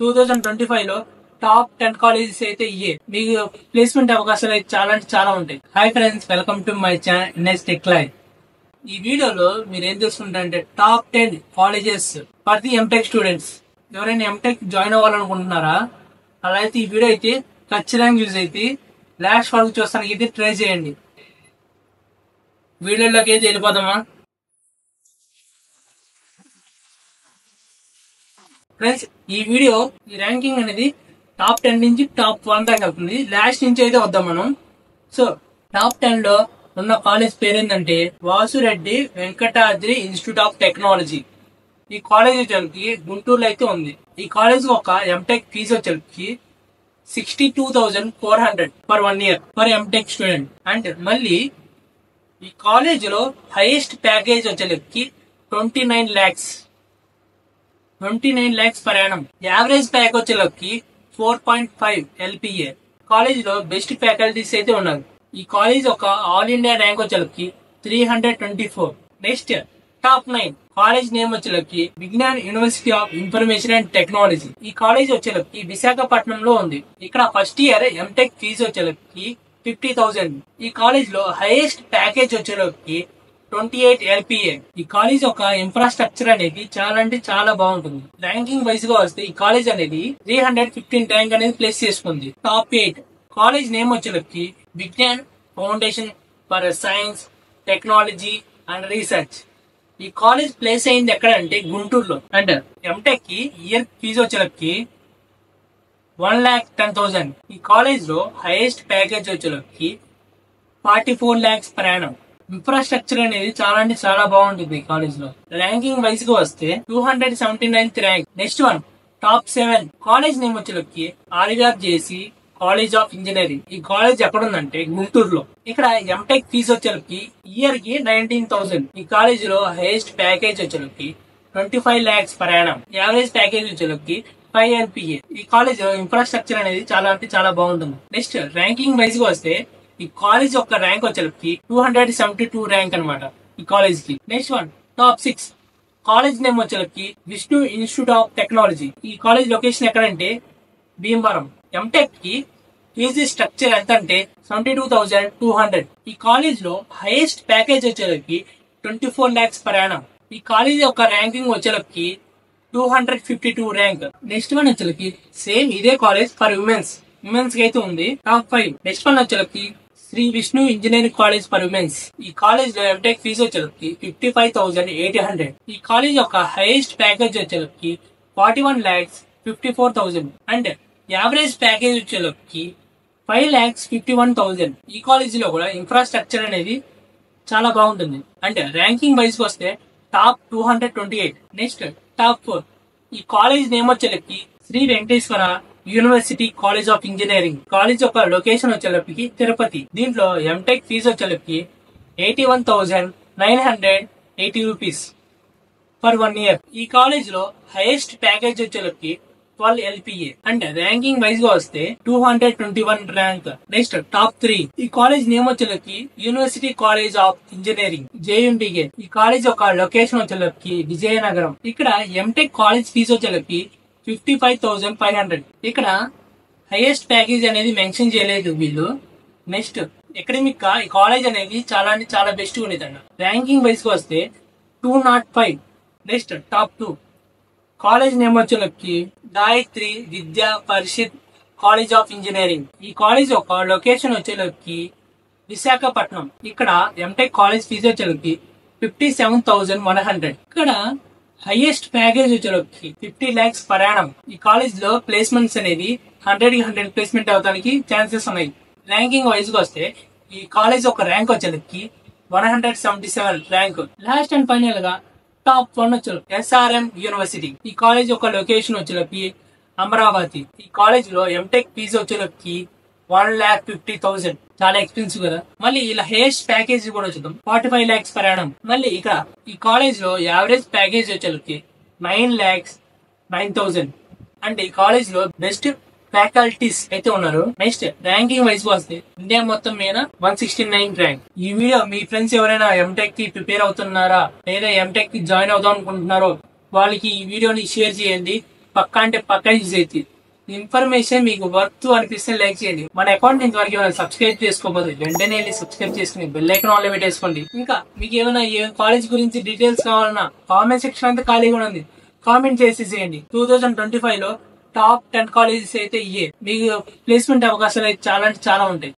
2025 లో top 10 colleges అయితే ఇయే. మీకు ప్లేస్మెంట్ అవకాశాలు అయితే చాలా అంటే చాలా ఉంటాయి. Hi friends, welcome to my channel NS tech live. ఈ వీడియోలో మీరు ఏం తెలుసుకుంటారంటే top 10 colleges for the MTech students. ఎవరైనా ఎంటెక్ జాయిన్ అవ్వాలనుకుంటున్నారా? అలా అయితే ఈ వీడియో అయితే ఖచ్చితంగా యూజ్ అయితే లాస్ట్ వరకు చూస్తానికి అయితే ట్రై చేయండి. వీడియోలోకి అయితే వెళ్ళిపోదామా ఫ్రెండ్స్? ఈ వీడియో ఈ ర్యాంకింగ్ అనేది టాప్ 10 నుంచి టాప్ 1 దాకా వెళ్తుంది. లాస్ట్ నుంచి అయితే వద్దాం మనం. సో టాప్ 10 లో ఉన్న కాలేజ్ పేరు ఏంటంటే Vasu Reddy Venkatadri institute of technology. ఈ కాలేజ్ వచ్చేసరికి గుంటూరులో అయితే ఉంది. ఈ కాలేజ్ ఒక ఎంటెక్ ఫీజు వచ్చేసరికి 62,400 for 1 year for MTech student. And మళ్ళీ ఈ కాలేజ్ లో హైయెస్ట్ ప్యాకేజ్ వచ్చేసరికి 29 lakhs per annum. Average pack వచ్చేసరికి 4.5 LPA. కాలేజ్ లో బెస్ట్ ఫ్యాకల్టీస్ అయితే ఉన్నారు. ఈ కాలేజ్ ఒక ఆల్ ఇండియా ర్యాంక్ వచ్చేసరికి 324. నెక్స్ట్ టాప్ 9 కాలేజ్ నేమ్ వచ్చేసరికి Vignan university of information and technology. ఈ కాలేజ్ వచ్చేసరికి విశాఖపట్నంలో ఉంది. ఇక్కడ ఫస్ట్ ఇయర్ ఎంటెక్ ఫీజు వచ్చేసరికి 50,000. ఈ కాలేజ్ లో హైయెస్ట్ ప్యాకేజ్ వచ్చేసరికి 28 LPA. ఈ కాలేజ్ ఒక ఇన్ఫ్రాస్ట్రక్చర్ అనేది చాలా అంటే చాలా బాగుంటుంది. ర్యాంకింగ్ వైజ్ గా వస్తే ఈ కాలేజ్ అనేది 315 ర్యాంక్ అనేది ప్లేస్ చేసుకుంది. టాప్ 8 కాలేజ్ నేమ్ వచ్చేసరికి Vignan foundation for science technology and research. ఈ కాలేజ్ ప్లేస్ అయింది ఎక్కడ అంటే గుంటూరులో. అండ్ ఎంటెక్ కి ఇయర్ ఫీజు వచ్చేసరికి 1,10,000. ఈ కాలేజ్ లో హైయెస్ట్ ప్యాకేజ్ వచ్చేసరికి 44 lakhs per annum. ఇన్ఫ్రాస్ట్రక్చర్ అనేది చాలా అంటే చాలా బాగుంటుంది ఈ కాలేజ్ లో. ర్యాంకింగ్ వైజ్ గా వస్తే 279th rank. Next one top 7 college name వచ్చేసరికి RVRJC కాలేజ్ ఆఫ్ ఇంజనీరింగ్. ఈ కాలేజ్ ఎక్కడ ఉందంటే గుంటూరులో. ఇక్కడ ఎంటెక్ ఫీజు వచ్చేసరికి ఇయర్ కి 19,000. ఈ కాలేజ్ లో హైయెస్ట్ ప్యాకేజ్ వచ్చేసరికి 25 lakhs per annum. Average package వచ్చేసరికి 5 LPA. ఈ కాలేజ్ లో ఇన్ఫ్రాస్ట్రక్చర్ అనేది చాలా అంటే చాలా బాగుంటుంది. నెక్స్ట్ ర్యాంకింగ్ వైజ్ గా వస్తే ఈ కాలేజ్ యొక్క ర్యాంక్ వచ్చేసరికి 272 ర్యాంక్ అనమాట ఈ కాలేజ్ కి. Next one top 6 college name వచ్చేసరికి విష్ణు ఇన్స్టిట్యూట్ ఆఫ్ టెక్నాలజీ. ఈ కాలేజ్ లొకేషన్ ఎక్కడంటే భీమవరం. ఎంటెక్ కి ఫీజు స్ట్రక్చర్ ఎంత అంటే 72,200. ఈ కాలేజ్ లో హైయెస్ట్ ప్యాకేజ్ వచ్చేసరికి 24 lakhs per annum. ఈ కాలేజ్ యొక్క ర్యాంకింగ్ వచ్చేసరికి 252 ర్యాంక్. నెక్స్ట్ వన్ వచ్చేసరికి సేమ్ ఇదే కాలేజ్ ఫర్ ఉమెన్స్ కి అయితే ఉంది. టాప్ 5 నెక్స్ట్ వన్ వచ్చేసరికి Shri Vishnu engineering college for womens. ఈ కాలేజ్ లో ఎంటెక్ ఫీజు వచ్చేసరికి 55,800. ఈ కాలేజ్ యొక్క హైయెస్ట్ ప్యాకేజ్ వచ్చేసరికి 41,54,000. అండ్ యావరేజ్ ప్యాకేజ్ వచ్చేసరికి 5,51,000. ఈ కాలేజ్ లో కూడా ఇన్ఫ్రాస్ట్రక్చర్ అనేది చాలా బాగుంటుంది. అంటే ర్యాంకింగ్ వైజ్ వస్తే టాప్ 228. నెక్స్ట్ టాప్ 4 ఈ కాలేజ్ నేమ్ వచ్చేసరికి Shri Venkateswara university college of engineering. College యొక్క లొకేషన్ వచ్చేసరికి తిరుపతి. దీంట్లో ఎంటెక్ ఫీజు వచ్చేసరికి 81,980 రూపీస్ ఫర్ 1 year. ఈ కాలేజ్ లో హైయెస్ట్ ప్యాకేజ్ వచ్చేసరికి 12 LPA. అండ్ ర్యాంకింగ్ వైజ్ గా వస్తే 221 ర్యాంక్. నెక్స్ట్ టాప్ 3 ఈ కాలేజ్ నేమ్ వచ్చేసరికి university college of engineering JUNTK. ఈ కాలేజ్ యొక్క లొకేషన్ వచ్చేసరికి విజయనగరం. ఇక్కడ ఎంటెక్ కాలేజ్ ఫీజు వచ్చేసరికి 55,500. ఇక్కడ హైయెస్ట్ ప్యాకేజ్ అనేది మెన్షన్ చేయలేదు వీళ్ళు. నెక్స్ట్ అకాడమిక్ గా ఈ కాలేజ్ అనేది చాలా అంటే చాలా బెస్ట్ ఉండేదండి. ర్యాంకింగ్ వైజ్ గా వస్తే 205. నెక్స్ట్ టాప్ 2 కాలేజ్ నేమ్ వచ్చేసరికి గాయత్రి విద్యా పరిషత్ కాలేజ్ ఆఫ్ ఇంజనీరింగ్. ఈ కాలేజ్ యొక్క లొకేషన్ వచ్చేసరికి విశాఖపట్నం. ఇక్కడ ఎంటెక్ కాలేజ్ ఫీజు వచ్చేసరికి 57,100. ఇక్కడ హైయెస్ట్ ప్యాకేజ్ వచ్చేసరికి 50 lakhs per annum. ఈ కాలేజ్ లో ప్లేస్మెంట్స్ అనేది 100 ప్లేస్మెంట్ అవడానికి ఛాన్సెస్ ఉన్నాయి. ర్యాంకింగ్ వైజ్ గా వస్తే ఈ కాలేజ్ ఒక ర్యాంక్ వచ్చేసరికి 177 ర్యాంక్. లాస్ట్ అండ్ ఫైనల్ గా టాప్ 1 వచ్చారు SRM యూనివర్సిటీ. ఈ కాలేజ్ యొక్క లొకేషన్ వచ్చేసరికి అమరావతి. ఈ కాలేజ్ లో ఎంటెక్ ఫీజు వచ్చేసరికి 1,50,000. చాలా ఎక్స్పెన్సివ్ కదా. మళ్ళీ ఇలా హైయెస్ట్ ప్యాకేజ్ కూడా వచ్చేద్దాం 45 lakhs per annum. మళ్ళీ ఇక్కడ ఈ కాలేజ్ లో యావరేజ్ ప్యాకేజ్ వచ్చేసరికి 9,09,000. అంటే ఈ కాలేజ్ లో బెస్ట్ ఫ్యాకల్టీస్ అయితే ఉన్నారు. నెక్స్ట్ ర్యాంకింగ్ వైజ్ వస్తే ఇండియా మొత్తం మీద 169 ర్యాంక్. ఈ వీడియో మీ ఫ్రెండ్స్ ఎవరైనా ఎంటెక్ కి ప్రిపేర్ అవుతున్నారా లేదా ఎంటెక్ కి జాయిన్ అవుదాం అనుకుంటున్నారో వాళ్ళకి ఈ వీడియోని షేర్ చేయండి. పక్కా అంటే పక్కా యూజ్ అవుతుంది. ఇన్ఫర్మేషన్ మీకు వర్త్ అనిపిస్తే లైక్ చేయండి. మన అకౌంట్ ఇంతవరకు ఏమైనా సబ్స్క్రైబ్ చేసుకోకపోతే వెంటనే సబ్స్క్రైబ్ చేసుకుని బెల్ ఐకాన్ ఆన్లో పెట్టేసుకోండి. ఇంకా మీకు ఏమైనా కాలేజ్ గురించి డీటెయిల్స్ కావాలన్నా కామెంట్ సెక్షన్ అంతా ఖాళీగా ఉంది, కామెంట్ చేసి చేయండి. 2025 లో టాప్ 10 కాలేజెస్ అయితే ఇయే. మీకు ప్లేస్మెంట్ అవకాశాలు అయితే చాలా అంటే చాలా ఉంటాయి.